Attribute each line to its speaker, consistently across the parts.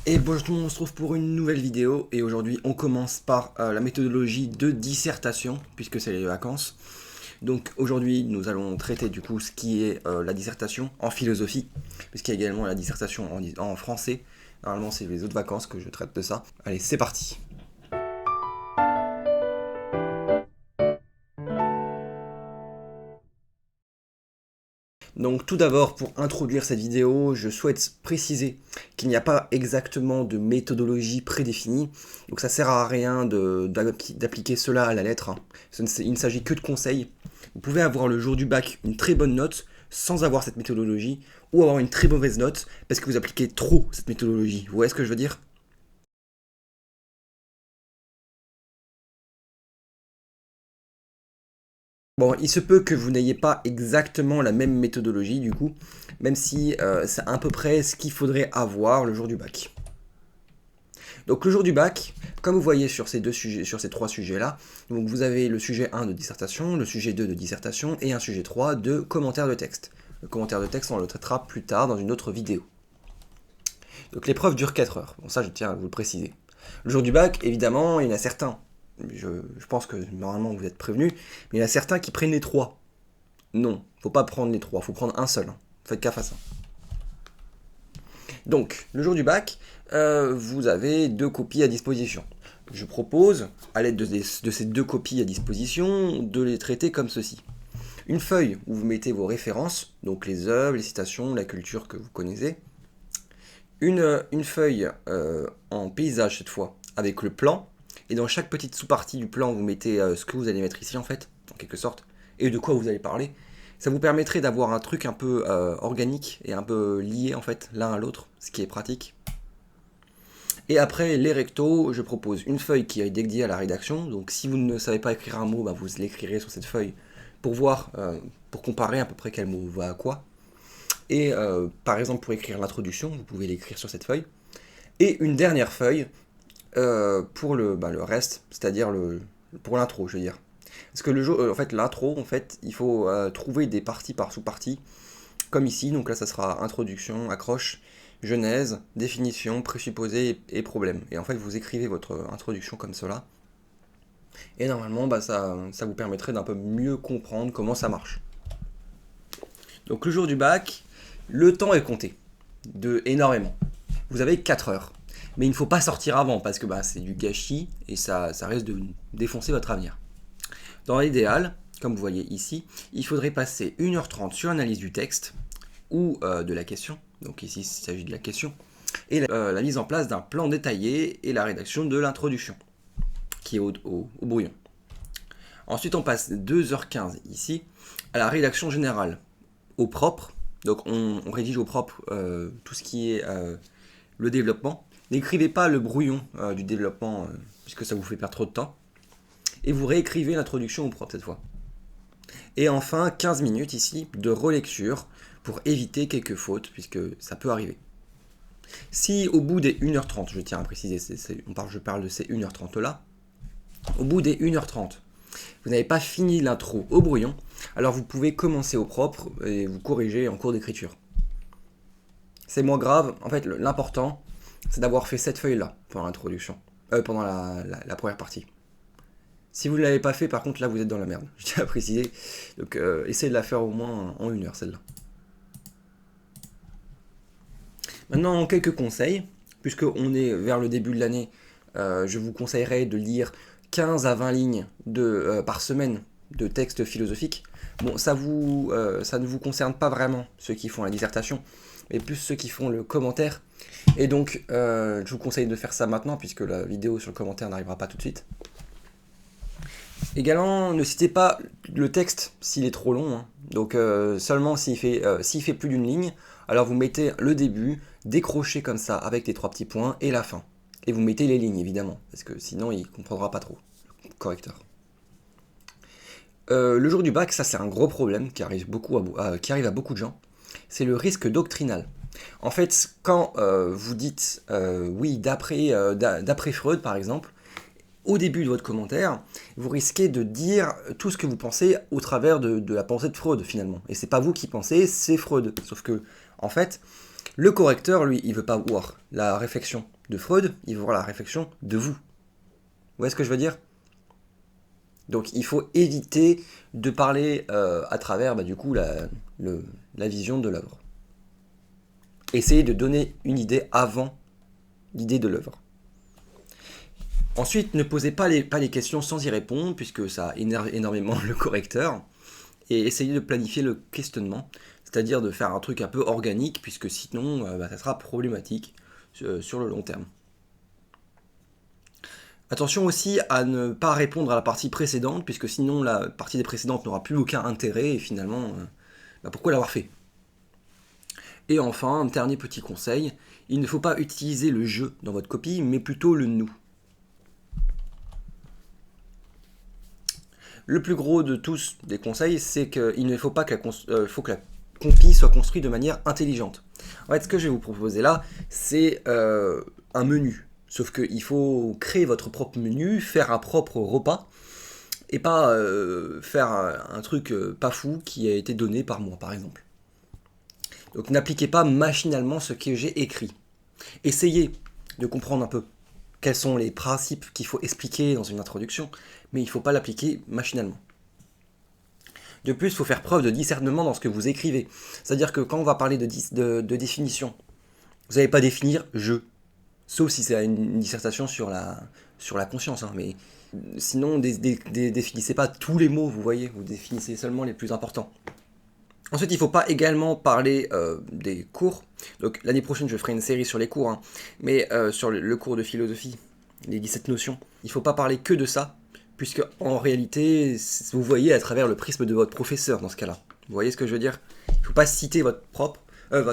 Speaker 1: Et bonjour tout le monde, on se retrouve pour une nouvelle vidéo et aujourd'hui on commence par la méthodologie de dissertation puisque c'est les vacances. Donc aujourd'hui nous allons traiter du coup ce qui est la dissertation en philosophie puisqu'il y a également la dissertation en français. Normalement c'est les autres vacances que je traite de ça. Allez, c'est parti. Donc tout d'abord, pour introduire cette vidéo, je souhaite préciser qu'il n'y a pas exactement de méthodologie prédéfinie, donc ça sert à rien d'appliquer cela à la lettre, hein. Il ne s'agit que de conseils. Vous pouvez avoir le jour du bac une très bonne note sans avoir cette méthodologie, ou avoir une très mauvaise note parce que vous appliquez trop cette méthodologie. Vous voyez ce que je veux dire? Bon, il se peut que vous n'ayez pas exactement la même méthodologie du coup, même si c'est à peu près ce qu'il faudrait avoir le jour du bac. Donc le jour du bac, comme vous voyez sur ces deux sujets, sur ces trois sujets-là, donc vous avez le sujet 1 de dissertation, le sujet 2 de dissertation et un sujet 3 de commentaire de texte. Le commentaire de texte, on le traitera plus tard dans une autre vidéo. Donc l'épreuve dure 4 heures. Bon, ça, je tiens à vous le préciser. Le jour du bac, évidemment, il y en a certains. Je pense que normalement vous êtes prévenus, mais il y en a certains qui prennent les trois. Non, faut pas prendre les trois, faut prendre un seul, hein. Faites gaffe à ça. Donc, le jour du bac, vous avez deux copies à disposition. Je propose, à l'aide de ces deux copies à disposition, de les traiter comme ceci. Une feuille où vous mettez vos références, donc les œuvres, les citations, la culture que vous connaissez. Une feuille en paysage cette fois, avec le plan. Et dans chaque petite sous-partie du plan, vous mettez ce que vous allez mettre ici en fait, en quelque sorte, et de quoi vous allez parler. Ça vous permettrait d'avoir un truc un peu organique et un peu lié en fait l'un à l'autre, ce qui est pratique. Et après les rectos, je propose une feuille qui est dédiée à la rédaction. Donc si vous ne savez pas écrire un mot, bah, vous l'écrirez sur cette feuille pour voir, pour comparer à peu près quel mot va à quoi. Et par exemple pour écrire l'introduction, vous pouvez l'écrire sur cette feuille. Et une dernière feuille pour le reste, c'est-à-dire pour l'intro, je veux dire. Parce que en fait, l'intro, en fait, il faut trouver des parties par sous-parties, comme ici. Donc là, ça sera introduction, accroche, genèse, définition, présupposé et problème. Et en fait, vous écrivez votre introduction comme cela. Et normalement, bah, ça vous permettrait d'un peu mieux comprendre comment ça marche. Donc le jour du bac, le temps est compté. Énormément. Vous avez 4 heures. Mais il ne faut pas sortir avant parce que bah, c'est du gâchis et ça risque de défoncer votre avenir. Dans l'idéal, comme vous voyez ici, il faudrait passer 1h30 sur l'analyse du texte ou de la question. Donc ici, il s'agit de la question. Et la mise en place d'un plan détaillé et la rédaction de l'introduction, qui est au brouillon. Ensuite, on passe 2h15 ici à la rédaction générale, au propre. Donc on rédige au propre tout ce qui est le développement. N'écrivez pas le brouillon du développement puisque ça vous fait perdre trop de temps. Et vous réécrivez l'introduction au propre cette fois. Et enfin, 15 minutes ici de relecture pour éviter quelques fautes, puisque ça peut arriver. Si au bout des 1h30, je tiens à préciser, je parle de ces 1h30 là, au bout des 1h30, vous n'avez pas fini l'intro au brouillon, alors vous pouvez commencer au propre et vous corriger en cours d'écriture. C'est moins grave, en fait l'important c'est d'avoir fait cette feuille là pendant l'introduction, pendant la première partie. Si vous ne l'avez pas fait, par contre, là, vous êtes dans la merde. Je tiens à préciser. Donc, essayez de la faire au moins en 1 heure, celle-là. Maintenant, quelques conseils. Puisqu'on est vers le début de l'année, je vous conseillerais de lire 15 à 20 lignes par semaine de textes philosophiques. Bon, ça ne vous concerne pas vraiment, ceux qui font la dissertation, mais plus ceux qui font le commentaire. Et donc, je vous conseille de faire ça maintenant, puisque la vidéo sur le commentaire n'arrivera pas tout de suite. Également, ne citez pas le texte s'il est trop long, hein. Donc seulement s'il fait plus d'une ligne, alors vous mettez le début, décroché comme ça avec les trois petits points, et la fin. Et vous mettez les lignes évidemment, parce que sinon il ne comprendra pas trop, le correcteur. Le jour du bac, ça c'est un gros problème qui arrive à beaucoup de gens, c'est le risque doctrinal. En fait, quand vous dites oui d'après Freud par exemple, au début de votre commentaire, vous risquez de dire tout ce que vous pensez au travers de la pensée de Freud finalement. Et c'est pas vous qui pensez, c'est Freud. Sauf que, en fait, Le correcteur, lui, il veut pas voir la réflexion de Freud, il veut voir la réflexion de vous. Vous voyez ce que je veux dire? Donc il faut éviter de parler à travers du coup la vision de l'œuvre. Essayez de donner une idée avant l'idée de l'œuvre. Ensuite, ne posez pas les questions sans y répondre, puisque ça énerve énormément le correcteur. Et essayez de planifier le questionnement, c'est-à-dire de faire un truc un peu organique, puisque sinon, ça sera problématique sur le long terme. Attention aussi à ne pas répondre à la partie précédente, puisque sinon la partie des précédentes n'aura plus aucun intérêt, et finalement, pourquoi l'avoir fait? Et enfin, un dernier petit conseil, il ne faut pas utiliser le je dans votre copie, mais plutôt le nous. Le plus gros de tous des conseils, c'est qu'il ne faut pas que faut que la copie soit construite de manière intelligente. En fait, ce que je vais vous proposer là, c'est un menu. Sauf qu'il faut créer votre propre menu, faire un propre repas, et pas faire un truc pas fou qui a été donné par moi, par exemple. Donc n'appliquez pas machinalement ce que j'ai écrit. Essayez de comprendre un peu quels sont les principes qu'il faut expliquer dans une introduction, mais il ne faut pas l'appliquer machinalement. De plus, il faut faire preuve de discernement dans ce que vous écrivez. C'est-à-dire que quand on va parler de définition, vous n'allez pas définir « je », sauf si c'est une dissertation sur la conscience, hein, mais sinon, définissez pas tous les mots, vous voyez, vous définissez seulement les plus importants. Ensuite, il ne faut pas également parler des cours. Donc l'année prochaine, je ferai une série sur les cours, hein, mais sur le cours de philosophie, les 17 notions. Il ne faut pas parler que de ça, puisque en réalité, vous voyez à travers le prisme de votre professeur dans ce cas-là. Vous voyez ce que je veux dire? Il ne faut pas citer votre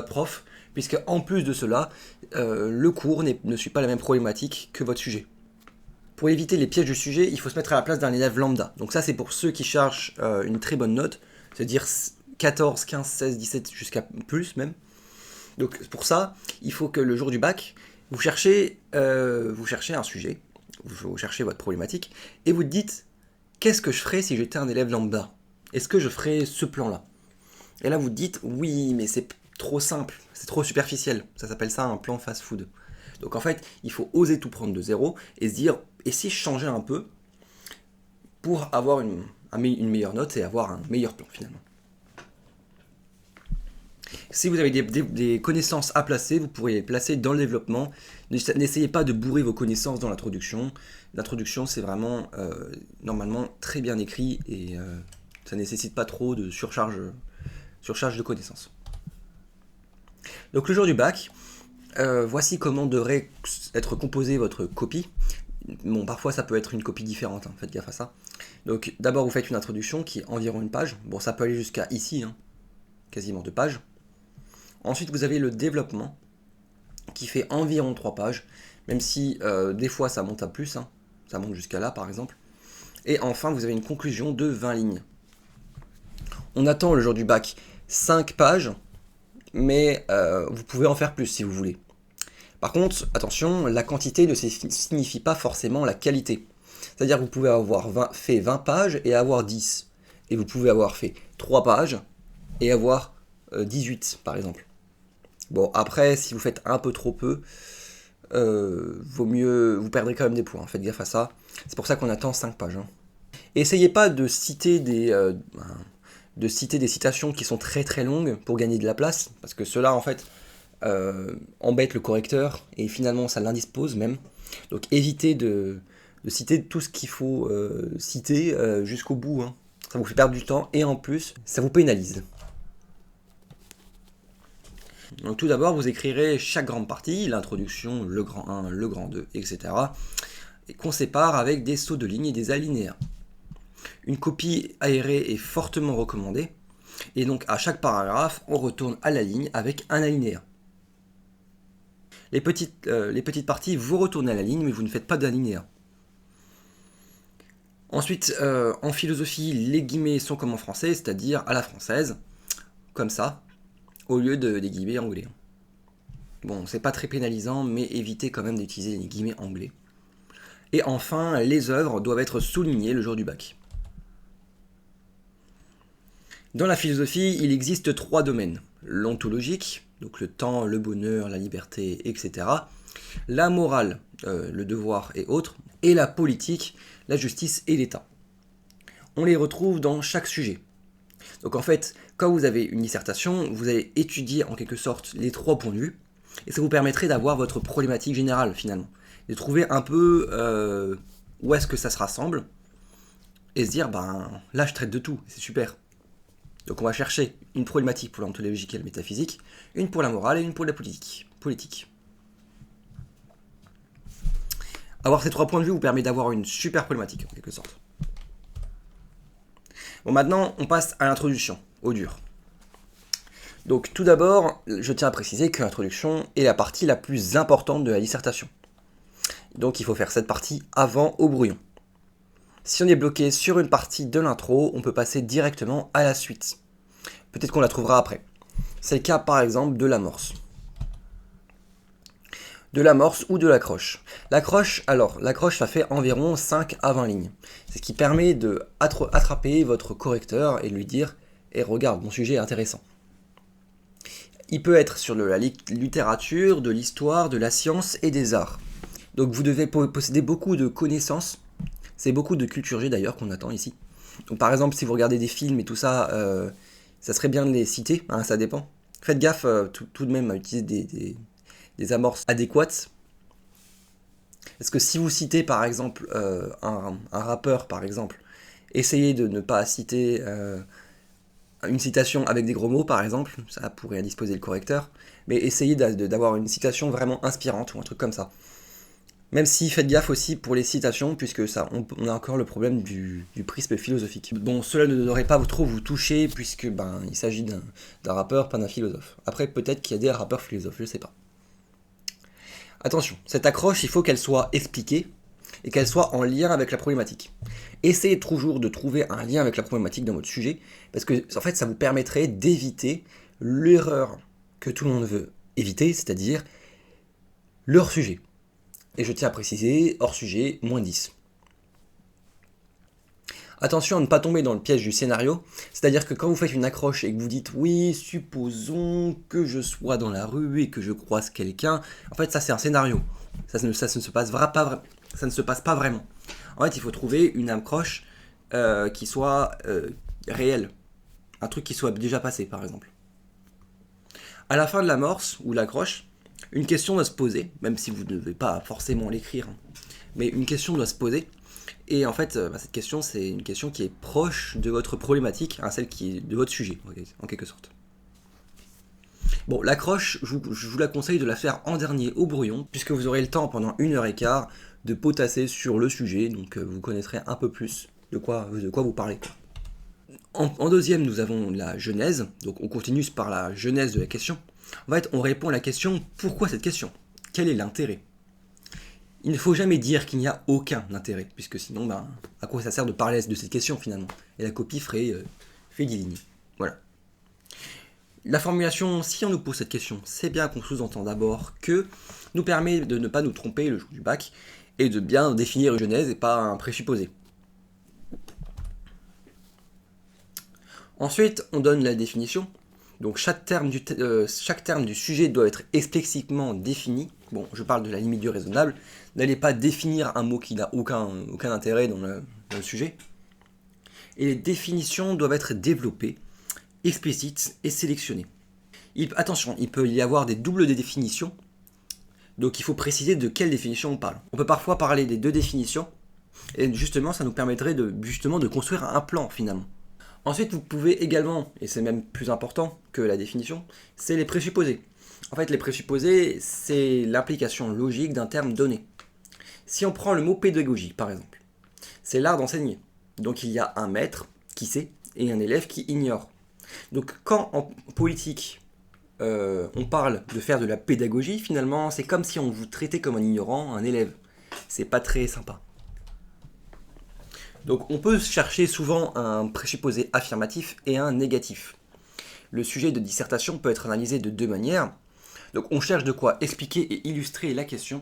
Speaker 1: prof, puisque en plus de cela, le cours ne suit pas la même problématique que votre sujet. Pour éviter les pièges du sujet, il faut se mettre à la place d'un élève lambda. Donc ça, c'est pour ceux qui cherchent une très bonne note, c'est-à-dire 14, 15, 16, 17, jusqu'à plus même. Donc pour ça, il faut que le jour du bac, vous cherchez un sujet, vous cherchez votre problématique, et vous dites, qu'est-ce que je ferais si j'étais un élève lambda? Est-ce que je ferais ce plan-là? Et là vous dites, oui, mais c'est trop simple, c'est trop superficiel, ça s'appelle ça un plan fast-food. Donc en fait, il faut oser tout prendre de zéro, et se dire, et si je changeais un peu, pour avoir une meilleure note, et avoir un meilleur plan finalement. Si vous avez des connaissances à placer, vous pourriez les placer dans le développement. N'essayez pas de bourrer vos connaissances dans l'introduction. L'introduction, c'est vraiment normalement très bien écrit et ça ne nécessite pas trop de surcharge de connaissances. Donc le jour du bac, voici comment devrait être composée votre copie. Bon, parfois ça peut être une copie différente, hein, faites gaffe à ça. Donc d'abord vous faites une introduction qui est environ une page. Bon, ça peut aller jusqu'à ici, hein, quasiment 2 pages. Ensuite, vous avez le développement qui fait environ 3 pages, même si des fois ça monte à plus, hein, ça monte jusqu'à là par exemple. Et enfin, vous avez une conclusion de 20 lignes. On attend le jour du bac 5 pages, mais vous pouvez en faire plus si vous voulez. Par contre, attention, la quantité ne signifie pas forcément la qualité. C'est-à-dire que vous pouvez avoir fait 20 pages et avoir 10. Et vous pouvez avoir fait 3 pages et avoir 18 par exemple. Bon, après, si vous faites un peu trop peu, vaut mieux, vous perdrez quand même des points, faites gaffe à ça. C'est pour ça qu'on attend 5 pages. Hein. Essayez pas de citer des citations qui sont très très longues pour gagner de la place, parce que cela en fait embête le correcteur, et finalement ça l'indispose même. Donc évitez de citer tout ce qu'il faut citer jusqu'au bout. Hein. Ça vous fait perdre du temps, et en plus, ça vous pénalise. Donc tout d'abord, vous écrirez chaque grande partie, l'introduction, le grand 1, le grand 2, etc. Et qu'on sépare avec des sauts de ligne et des alinéas. Une copie aérée est fortement recommandée. Et donc à chaque paragraphe, on retourne à la ligne avec un alinéa. Les petites parties, vous retournez à la ligne, mais vous ne faites pas d'alinéa. Ensuite, en philosophie, les guillemets sont comme en français, c'est-à-dire à la française, comme ça, au lieu des guillemets anglais. Bon, c'est pas très pénalisant, mais évitez quand même d'utiliser les guillemets anglais. Et enfin, les œuvres doivent être soulignées le jour du bac. Dans la philosophie, il existe 3 domaines. L'ontologique, donc le temps, le bonheur, la liberté, etc. La morale, le devoir et autres, et la politique, la justice et l'État. On les retrouve dans chaque sujet. Donc en fait, quand vous avez une dissertation, vous allez étudier en quelque sorte les 3 points de vue, et ça vous permettrait d'avoir votre problématique générale finalement, de trouver un peu où est-ce que ça se rassemble, et se dire, ben là je traite de tout, c'est super. Donc on va chercher une problématique pour l'ontologique et la métaphysique, une pour la morale et une pour la politique. Avoir ces 3 points de vue vous permet d'avoir une super problématique en quelque sorte. Bon, maintenant on passe à l'introduction, au dur. Donc tout d'abord, je tiens à préciser que l'introduction est la partie la plus importante de la dissertation. Donc il faut faire cette partie avant au brouillon. Si on est bloqué sur une partie de l'intro, on peut passer directement à la suite. Peut-être qu'on la trouvera après. C'est le cas par exemple de l'amorce. De l'amorce ou de l'accroche. L'accroche, ça fait environ 5 à 20 lignes. C'est ce qui permet de attraper votre correcteur et lui dire « Eh, regarde, mon sujet est intéressant ». Il peut être sur de la littérature, de l'histoire, de la science et des arts. Donc vous devez posséder beaucoup de connaissances. C'est beaucoup de culture G d'ailleurs qu'on attend ici. Donc par exemple, si vous regardez des films et tout ça, ça serait bien de les citer, hein, ça dépend. Faites gaffe tout de même à utiliser des amorces adéquates. Parce que si vous citez par exemple un rappeur, par exemple, essayez de ne pas citer une citation avec des gros mots, par exemple, ça pourrait indisposer le correcteur, mais essayez d'avoir une citation vraiment inspirante ou un truc comme ça. Même si faites gaffe aussi pour les citations, puisque ça, on a encore le problème du prisme philosophique. Bon, cela ne devrait pas trop vous toucher, puisque il s'agit d'un rappeur, pas d'un philosophe. Après, peut-être qu'il y a des rappeurs philosophes, je sais pas. Attention, cette accroche, il faut qu'elle soit expliquée, et qu'elle soit en lien avec la problématique. Essayez toujours de trouver un lien avec la problématique dans votre sujet, parce que en fait, ça vous permettrait d'éviter l'erreur que tout le monde veut éviter, c'est-à-dire leur sujet. Et je tiens à préciser, hors sujet, moins 10. Attention à ne pas tomber dans le piège du scénario, c'est-à-dire que quand vous faites une accroche et que vous dites « oui, supposons que je sois dans la rue et que je croise quelqu'un », en fait ça c'est un scénario, ça ne se passe pas vraiment. En fait il faut trouver une accroche qui soit réelle, un truc qui soit déjà passé par exemple. À la fin de l'amorce ou l'accroche, une question doit se poser, même si vous ne devez pas forcément l'écrire, mais une question doit se poser. Et en fait, cette question, c'est une question qui est proche de votre problématique, celle qui est de votre sujet, en quelque sorte. Bon, l'accroche, je vous la conseille de la faire en dernier au brouillon, puisque vous aurez le temps pendant 1h15 de potasser sur le sujet, donc vous connaîtrez un peu plus de quoi vous parlez. En deuxième, nous avons la genèse, donc on continue par la genèse de la question. En fait, on répond à la question « Pourquoi cette question ? Quel est l'intérêt ?» Il ne faut jamais dire qu'il n'y a aucun intérêt, puisque sinon, à quoi ça sert de parler de cette question finalement? Et la copie ferait 10 lignes. Voilà. La formulation, si on nous pose cette question, c'est bien qu'on sous-entend d'abord que nous permet de ne pas nous tromper le jour du bac, et de bien définir une genèse et pas un présupposé. Ensuite, on donne la définition. Donc chaque terme du sujet doit être explicitement défini. Bon, je parle de la limite du raisonnable. N'allez pas définir un mot qui n'a aucun intérêt dans le sujet. Et les définitions doivent être développées, explicites et sélectionnées. Attention, il peut y avoir des doubles définitions. Donc il faut préciser de quelle définition on parle. On peut parfois parler des 2 définitions. Et justement, ça nous permettrait de construire un plan finalement. Ensuite, vous pouvez également, et c'est même plus important que la définition, c'est les présupposés. En fait, les présupposés, c'est l'implication logique d'un terme donné. Si on prend le mot pédagogie, par exemple, c'est l'art d'enseigner. Donc il y a un maître qui sait et un élève qui ignore. Donc quand en politique, on parle de faire de la pédagogie, finalement, c'est comme si on vous traitait comme un ignorant, un élève. C'est pas très sympa. Donc on peut chercher souvent un présupposé affirmatif et un négatif. Le sujet de dissertation peut être analysé de 2 manières. Donc on cherche de quoi expliquer et illustrer la question,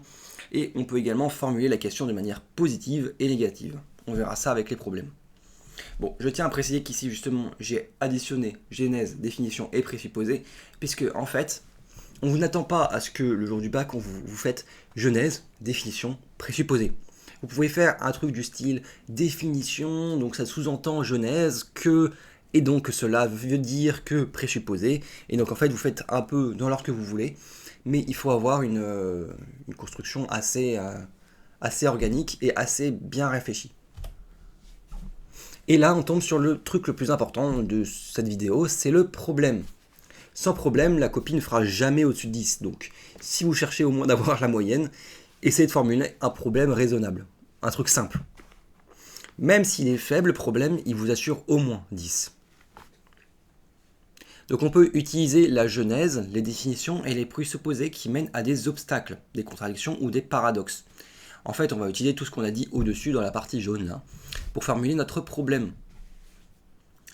Speaker 1: et on peut également formuler la question de manière positive et négative. On verra ça avec les problèmes. Bon, je tiens à préciser qu'ici justement j'ai additionné genèse, définition et présupposé, puisque en fait, On n'attend pas à ce que le jour du bac, vous faites genèse, définition, présupposé. Vous pouvez faire un truc du style définition, donc ça sous-entend genèse, que, et donc cela veut dire que présupposé, et donc en fait vous faites un peu dans l'ordre que vous voulez, mais il faut avoir une construction assez organique et assez bien réfléchie. Et là on tombe sur le truc le plus important de cette vidéo, c'est le problème. Sans problème, la copie ne fera jamais au-dessus de 10. Donc, si vous cherchez au moins d'avoir la moyenne, essayez de formuler un problème raisonnable. Un truc simple. Même s'il est faible, le problème, il vous assure au moins 10. Donc on peut utiliser la genèse, les définitions et les présupposés qui mènent à des obstacles, des contradictions ou des paradoxes. En fait, on va utiliser tout ce qu'on a dit au-dessus dans la partie jaune, là, pour formuler notre problème.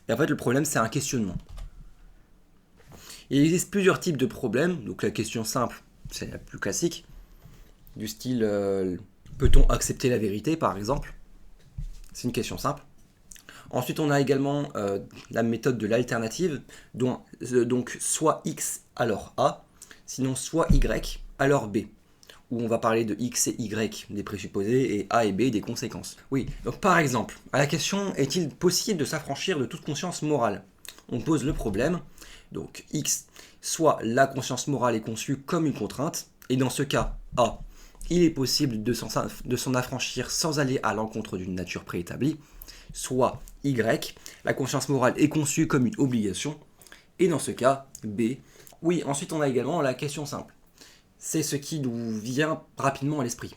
Speaker 1: Et en fait, le problème, c'est un questionnement. Il existe plusieurs types de problèmes, donc la question simple, c'est la plus classique, du style peut-on accepter la vérité par exemple? C'est une question simple. Ensuite on a également la méthode de l'alternative, donc soit X alors A, sinon soit Y alors B, où on va parler de X et Y des présupposés et A et B des conséquences. Oui, donc par exemple, à la question est-il possible de s'affranchir de toute conscience morale? On pose le problème. Donc X, soit la conscience morale est conçue comme une contrainte, et dans ce cas, A, il est possible de s'en affranchir sans aller à l'encontre d'une nature préétablie, soit Y, la conscience morale est conçue comme une obligation, et dans ce cas, B. Oui, ensuite on a également la question simple. C'est ce qui nous vient rapidement à l'esprit.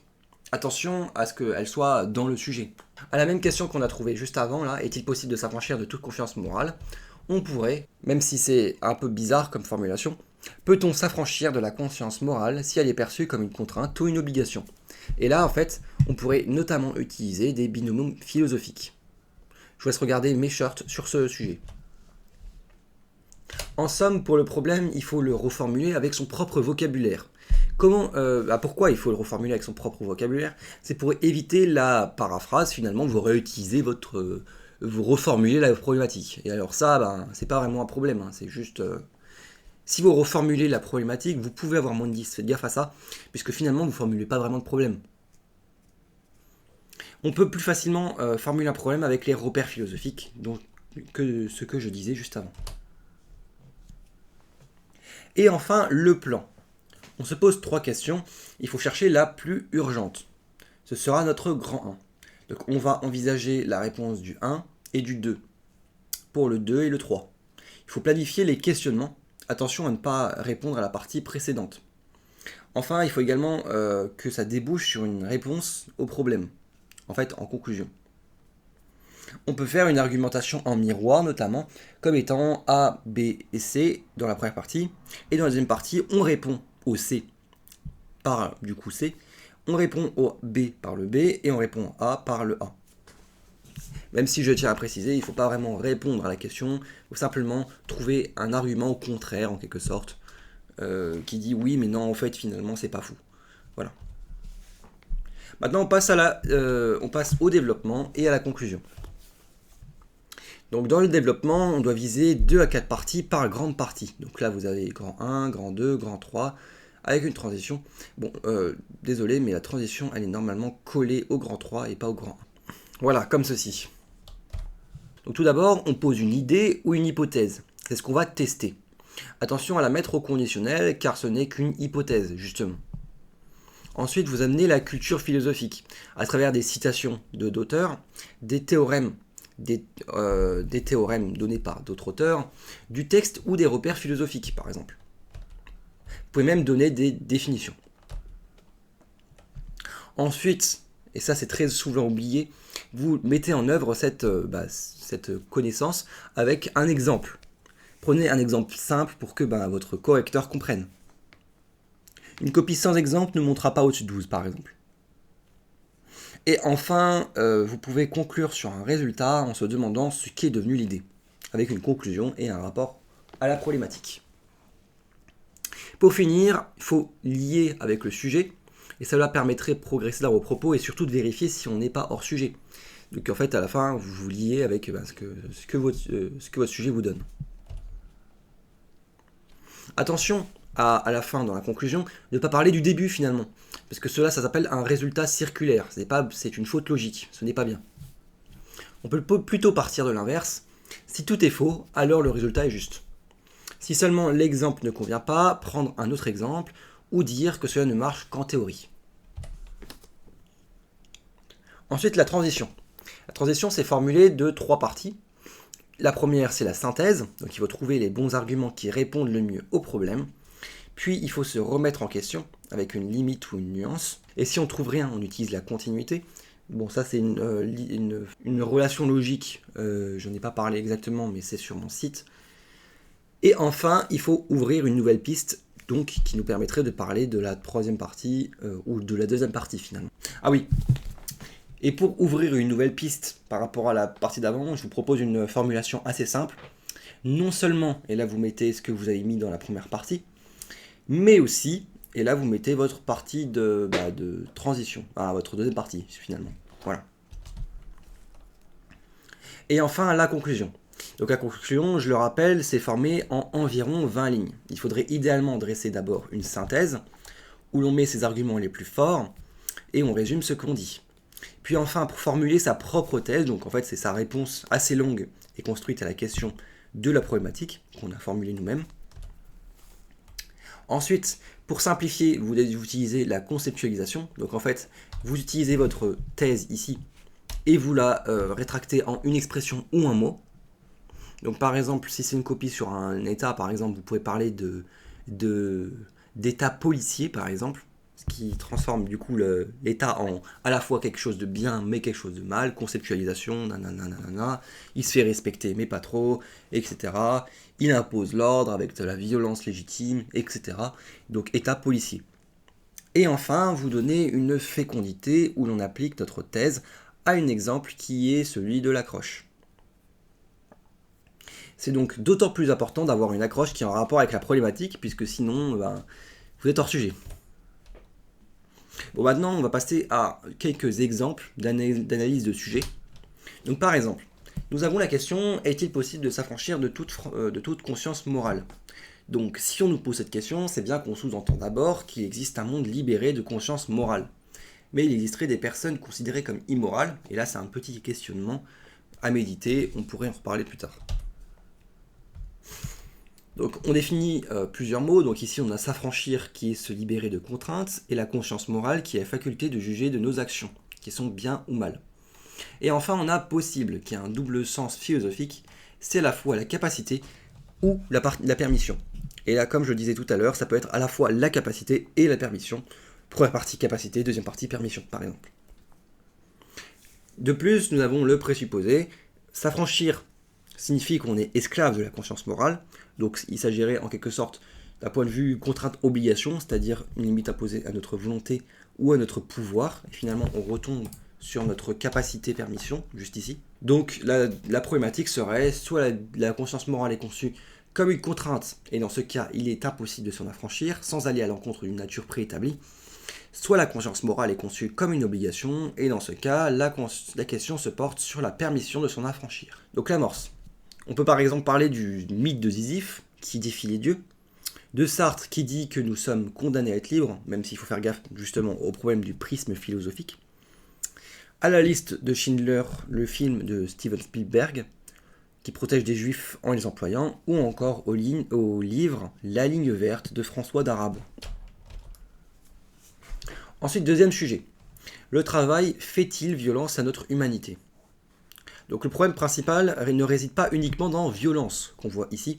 Speaker 1: Attention à ce qu'elle soit dans le sujet. À la même question qu'on a trouvée juste avant, là, est-il possible de s'affranchir de toute conscience morale? On pourrait, même si c'est un peu bizarre comme formulation, peut-on s'affranchir de la conscience morale si elle est perçue comme une contrainte ou une obligation? Et là, en fait, on pourrait notamment utiliser des binomos philosophiques. Je vous laisse regarder mes shorts sur ce sujet. En somme, pour le problème, il faut le reformuler avec son propre vocabulaire. Pourquoi il faut le reformuler avec son propre vocabulaire? C'est pour éviter la paraphrase, finalement, vous réutilisez vous reformulez la problématique. Et alors ça, c'est pas vraiment un problème, hein, c'est juste... si vous reformulez la problématique, vous pouvez avoir moins de 10, faites gaffe à ça, puisque finalement, vous ne formulez pas vraiment de problème. On peut plus facilement formuler un problème avec les repères philosophiques, que ce que je disais juste avant. Et enfin, le plan. On se pose 3 questions, il faut chercher la plus urgente. Ce sera notre grand 1. Donc on va envisager la réponse du 1 et du 2, pour le 2 et le 3. Il faut planifier les questionnements, attention à ne pas répondre à la partie précédente. Enfin, il faut également que ça débouche sur une réponse au problème, en fait en conclusion. On peut faire une argumentation en miroir notamment, comme étant A, B et C dans la première partie, et dans la deuxième partie, on répond au C par du coup C, on répond au B par le B et on répond à A par le A. Même si je tiens à préciser, il ne faut pas vraiment répondre à la question, il faut simplement trouver un argument au contraire en quelque sorte, qui dit oui mais non en fait finalement c'est pas fou. Voilà. Maintenant on passe au développement et à la conclusion. Donc dans le développement, on doit viser 2 à 4 parties par grande partie. Donc là vous avez grand 1, grand 2, grand 3, avec une transition. Bon, désolé, mais la transition, elle est normalement collée au grand 3 et pas au grand 1. Voilà, comme ceci. Donc tout d'abord, on pose une idée ou une hypothèse. C'est ce qu'on va tester. Attention à la mettre au conditionnel, car ce n'est qu'une hypothèse, justement. Ensuite, vous amenez la culture philosophique, à travers des citations d'auteurs, des théorèmes, des théorèmes donnés par d'autres auteurs, du texte ou des repères philosophiques, par exemple. Vous pouvez même donner des définitions. Ensuite, et ça c'est très souvent oublié, vous mettez en œuvre cette connaissance avec un exemple. Prenez un exemple simple pour que votre correcteur comprenne. Une copie sans exemple ne montera pas au-dessus de 12 par exemple. Et enfin, vous pouvez conclure sur un résultat en se demandant ce qu'est devenu l'idée, avec une conclusion et un rapport à la problématique. Pour finir, il faut lier avec le sujet, et cela permettrait de progresser dans vos propos et surtout de vérifier si on n'est pas hors sujet. Donc en fait, à la fin, vous vous liez avec ce que votre sujet vous donne. Attention à la fin, dans la conclusion, ne pas parler du début finalement. Parce que cela, ça s'appelle un résultat circulaire. C'est une faute logique, ce n'est pas bien. On peut plutôt partir de l'inverse. Si tout est faux, alors le résultat est juste. Si seulement l'exemple ne convient pas, prendre un autre exemple ou dire que cela ne marche qu'en théorie. Ensuite, la transition. La transition, c'est formulé de 3 parties. La première, c'est la synthèse. Donc, il faut trouver les bons arguments qui répondent le mieux au problème. Puis, il faut se remettre en question avec une limite ou une nuance. Et si on ne trouve rien, on utilise la continuité. Bon, ça, c'est une relation logique. Je n'en ai pas parlé exactement, mais c'est sur mon site. Et enfin, il faut ouvrir une nouvelle piste, donc qui nous permettrait de parler de la troisième partie, ou de la deuxième partie finalement. Ah oui, et pour ouvrir une nouvelle piste par rapport à la partie d'avant, je vous propose une formulation assez simple. Non seulement, et là vous mettez ce que vous avez mis dans la première partie, mais aussi, et là vous mettez votre partie de transition, votre deuxième partie finalement. Voilà. Et enfin, la conclusion. Donc la conclusion, je le rappelle, c'est formé en environ 20 lignes. Il faudrait idéalement dresser d'abord une synthèse, où l'on met ses arguments les plus forts, et on résume ce qu'on dit. Puis enfin, pour formuler sa propre thèse, donc en fait c'est sa réponse assez longue et construite à la question de la problématique qu'on a formulée nous-mêmes. Ensuite, pour simplifier, vous utilisez la conceptualisation. Donc en fait, vous utilisez votre thèse ici et vous la rétractez en une expression ou un mot. Donc par exemple, si c'est une copie sur un état, par exemple, vous pouvez parler d'état policier, par exemple, ce qui transforme du coup l'état en à la fois quelque chose de bien mais quelque chose de mal, conceptualisation, nanana, il se fait respecter mais pas trop, etc. Il impose l'ordre avec de la violence légitime, etc. Donc état policier. Et enfin, vous donnez une fécondité où l'on applique notre thèse à un exemple qui est celui de l'accroche. C'est donc d'autant plus important d'avoir une accroche qui est en rapport avec la problématique, puisque sinon, vous êtes hors sujet. Bon, maintenant, on va passer à quelques exemples d'analyse de sujet. Donc, par exemple, nous avons la question, est-il possible de s'affranchir de toute conscience morale? Donc, si on nous pose cette question, c'est bien qu'on sous-entend d'abord qu'il existe un monde libéré de conscience morale. Mais il existerait des personnes considérées comme immorales, et là, c'est un petit questionnement à méditer, on pourrait en reparler plus tard. Donc on définit plusieurs mots, donc ici on a s'affranchir qui est se libérer de contraintes, et la conscience morale qui est la faculté de juger de nos actions, qui sont bien ou mal. Et enfin on a possible, qui a un double sens philosophique, c'est à la fois la capacité ou la permission. Et là comme je le disais tout à l'heure, ça peut être à la fois la capacité et la permission. Première partie capacité, deuxième partie permission par exemple. De plus, nous avons le présupposé, s'affranchir signifie qu'on est esclave de la conscience morale, donc il s'agirait en quelque sorte d'un point de vue contrainte-obligation, c'est-à-dire une limite imposée à notre volonté ou à notre pouvoir, et finalement on retombe sur notre capacité-permission, juste ici. Donc la problématique serait, soit la conscience morale est conçue comme une contrainte, et dans ce cas il est impossible de s'en affranchir, sans aller à l'encontre d'une nature préétablie, soit la conscience morale est conçue comme une obligation, et dans ce cas la question se porte sur la permission de s'en affranchir. Donc l'amorce. On peut par exemple parler du mythe de Sisyphe, qui défie les dieux, de Sartre qui dit que nous sommes condamnés à être libres, même s'il faut faire gaffe justement au problème du prisme philosophique, à la liste de Schindler, le film de Steven Spielberg, qui protège des juifs en les employant, ou encore au livre La ligne verte de François Darabont. Ensuite, deuxième sujet, le travail fait-il violence à notre humanité ? Donc le problème principal ne réside pas uniquement dans violence, qu'on voit ici.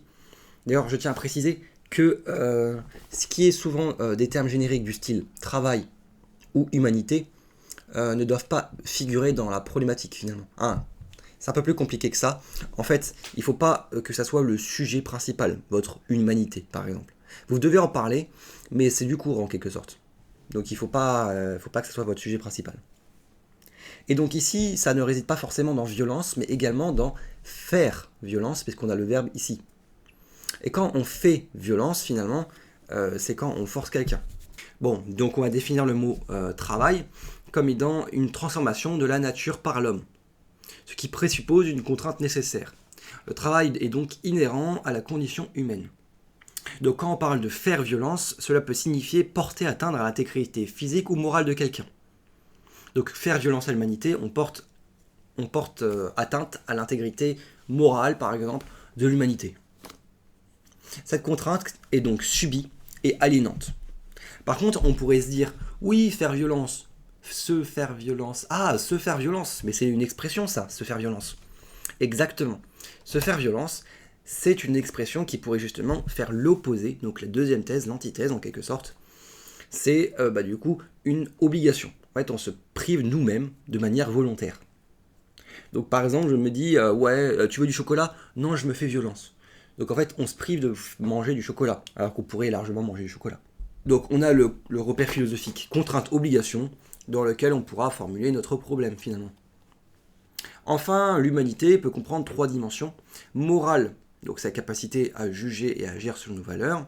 Speaker 1: D'ailleurs, je tiens à préciser que ce qui est souvent des termes génériques du style travail ou humanité ne doivent pas figurer dans la problématique finalement. C'est un peu plus compliqué que ça. En fait, il ne faut pas que ça soit le sujet principal, votre humanité par exemple. Vous devez en parler, mais c'est du cours en quelque sorte. Donc il ne faut pas que ce soit votre sujet principal. Et donc ici, ça ne réside pas forcément dans violence, mais également dans faire violence, puisqu'on a le verbe ici. Et quand on fait violence, finalement, c'est quand on force quelqu'un. Bon, donc on va définir le mot travail comme étant une transformation de la nature par l'homme, ce qui présuppose une contrainte nécessaire. Le travail est donc inhérent à la condition humaine. Donc quand on parle de faire violence, cela peut signifier porter atteinte à l'intégrité physique ou morale de quelqu'un. Donc faire violence à l'humanité, on porte atteinte à l'intégrité morale, par exemple, de l'humanité. Cette contrainte est donc subie et aliénante. Par contre, on pourrait se dire, oui, faire violence, se faire violence, se faire violence, mais c'est une expression ça, se faire violence. Exactement. Se faire violence, c'est une expression qui pourrait justement faire l'opposé, donc la deuxième thèse, l'antithèse en quelque sorte, c'est du coup une obligation. En fait, on se prive nous-mêmes de manière volontaire. Donc par exemple, je me dis, tu veux du chocolat? Non, je me fais violence. Donc en fait, on se prive de manger du chocolat, alors qu'on pourrait largement manger du chocolat. Donc on a le repère philosophique, contrainte-obligation, dans lequel on pourra formuler notre problème finalement. Enfin, l'humanité peut comprendre 3 dimensions. Morale, donc sa capacité à juger et à agir sur nos valeurs.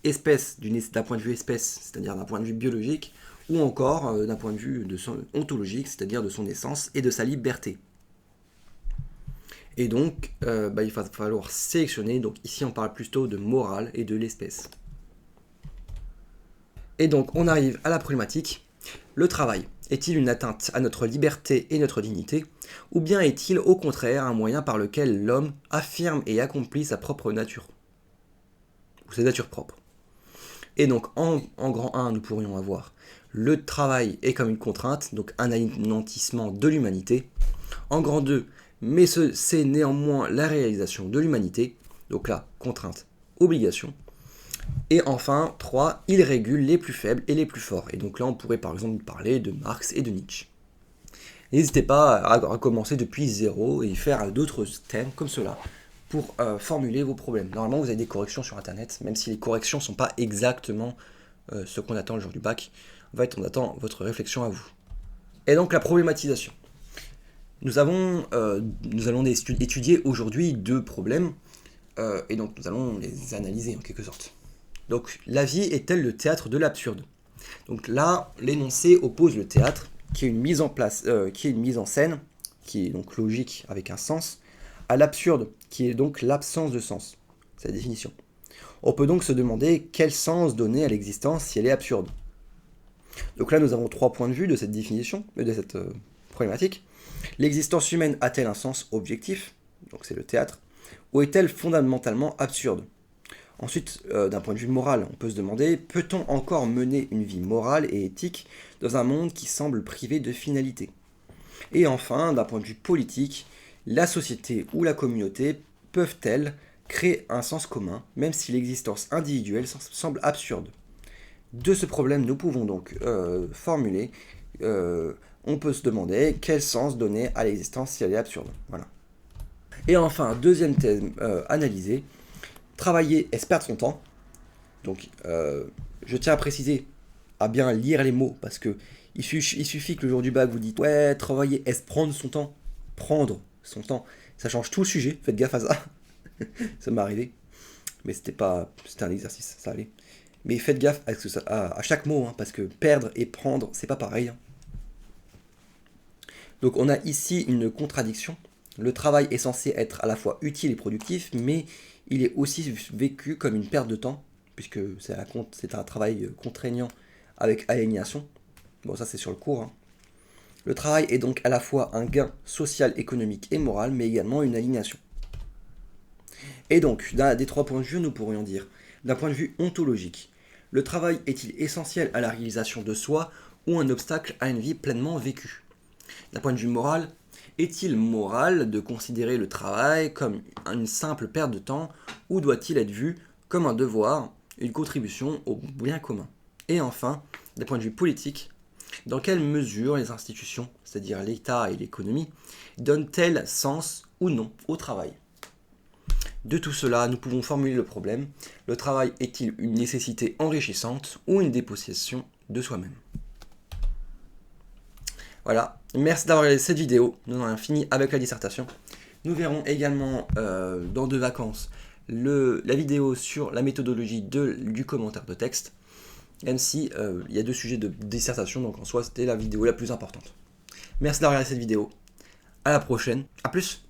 Speaker 1: Espèce, d'un point de vue espèce, c'est-à-dire d'un point de vue biologique, ou encore d'un point de vue ontologique, c'est-à-dire de son essence et de sa liberté. Et donc, il va falloir sélectionner. Donc ici, on parle plutôt de morale et de l'espèce. Et donc, on arrive à la problématique. Le travail est-il une atteinte à notre liberté et notre dignité, ou bien est-il au contraire un moyen par lequel l'homme affirme et accomplit sa propre nature, ou sa nature propre? Et donc, en grand 1, nous pourrions avoir le travail est comme une contrainte, donc un anéantissement de l'humanité. En grand 2, mais c'est néanmoins la réalisation de l'humanité, donc là, contrainte, obligation. Et enfin, 3, il régule les plus faibles et les plus forts. Et donc là, on pourrait par exemple parler de Marx et de Nietzsche. N'hésitez pas à commencer depuis 0 et faire d'autres thèmes comme cela pour formuler vos problèmes. Normalement, vous avez des corrections sur Internet, même si les corrections ne sont pas exactement ce qu'on attend le jour du bac. En fait, on attend votre réflexion à vous. Et donc, la problématisation. Nous allons étudier aujourd'hui 2 problèmes, et donc nous allons les analyser en quelque sorte. Donc, la vie est-elle le théâtre de l'absurde? Donc là, l'énoncé oppose le théâtre, qui est une mise en scène, qui est donc logique avec un sens, à l'absurde, qui est donc l'absence de sens. C'est la définition. On peut donc se demander quel sens donner à l'existence si elle est absurde. Donc là, nous avons 3 points de vue de cette définition, de cette problématique. L'existence humaine a-t-elle un sens objectif? Donc c'est le théâtre. Ou est-elle fondamentalement absurde? Ensuite, d'un point de vue moral, on peut se demander, peut-on encore mener une vie morale et éthique dans un monde qui semble privé de finalité? Et enfin, d'un point de vue politique, la société ou la communauté peuvent-elles créer un sens commun, même si l'existence individuelle semble absurde? De ce problème, nous pouvons donc formuler, on peut se demander quel sens donner à l'existence si elle est absurde. Voilà. Et enfin, deuxième thème analysé, travailler est-ce perdre son temps? Donc, je tiens à préciser, à bien lire les mots, parce que il suffit que le jour du bac vous dites ouais, travailler est-ce prendre son temps? Prendre son temps, ça change tout le sujet, faites gaffe à ça. Ça m'est arrivé, mais c'était un exercice, ça allait. Mais faites gaffe à chaque mot, hein, parce que perdre et prendre, c'est pas pareil. Hein. Donc on a ici une contradiction. Le travail est censé être à la fois utile et productif, mais il est aussi vécu comme une perte de temps, puisque c'est un travail contraignant avec aliénation. Bon, ça c'est sur le cours. Hein. Le travail est donc à la fois un gain social, économique et moral, mais également une aliénation. Et donc, des 3 points de vue, nous pourrions dire, d'un point de vue ontologique, le travail est-il essentiel à la réalisation de soi ou un obstacle à une vie pleinement vécue? D'un point de vue moral, est-il moral de considérer le travail comme une simple perte de temps ou doit-il être vu comme un devoir, une contribution au bien commun? Et enfin, d'un point de vue politique, dans quelle mesure les institutions, c'est-à-dire l'État et l'économie, donnent-elles sens ou non au travail? De tout cela, nous pouvons formuler le problème. Le travail est-il une nécessité enrichissante ou une dépossession de soi-même? Voilà, merci d'avoir regardé cette vidéo. Nous en avons fini avec la dissertation. Nous verrons également dans 2 vacances la vidéo sur la méthodologie du commentaire de texte. Même si il y a 2 sujets de dissertation, donc en soi c'était la vidéo la plus importante. Merci d'avoir regardé cette vidéo. À la prochaine. A plus.